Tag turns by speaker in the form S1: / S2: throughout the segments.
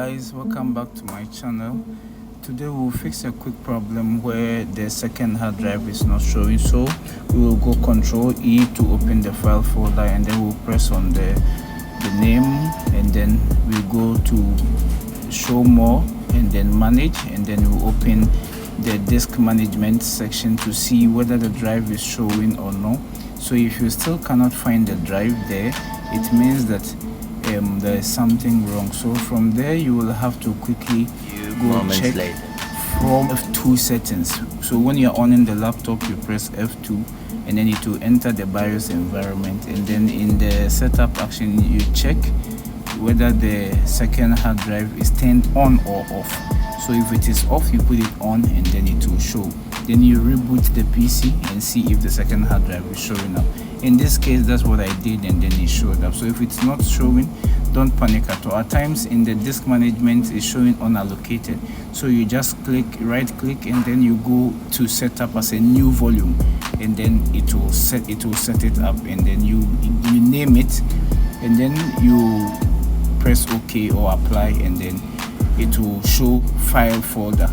S1: guys, welcome back to my channel. Today we'll fix a quick problem where the second hard drive is not showing. So we will go Ctrl E to open the file folder, and then we'll press on the name, and then we go to show more and then manage, and then we'll open the disk management section to see whether the drive is showing or not. So if you still cannot find the drive there, it means that there is something wrong. So from there you will have to quickly go check from F2 settings. So when you're on in the laptop, you press F2 and then it will enter the BIOS environment, and then in the setup action you check whether the second hard drive is turned on or off. So if it is off, you put it on and then it will show. Then you reboot the PC and see if the second hard drive is showing up. In this case, that's what I did, and then it showed up. So if it's not showing, don't panic at all. At times in the disk management is showing unallocated, so you just right click and then you go to set up as a new volume, and then it will set it up, and then you name it, and then you press OK or apply, and then it will show file folder,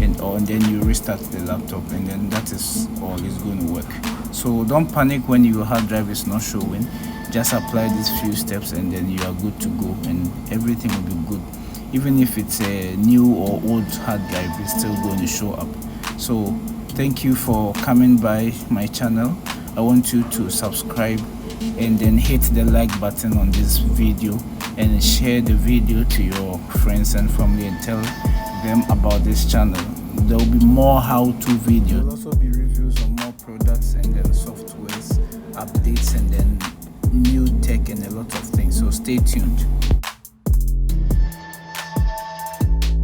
S1: and then you restart the laptop, and then that is all. It's going to work. So don't panic when your hard drive is not showing. Just apply these few steps and then you are good to go, and everything will be good. Even if it's a new or old hard drive, it's still going to show up. So thank you for coming by my channel. I want you to subscribe and then hit the like button on this video, and share the video to your friends and family and tell them about this channel. There will be more how-to videos. There will also be reviews on more products and then softwares, updates, and then new tech and a lot of things. So stay tuned.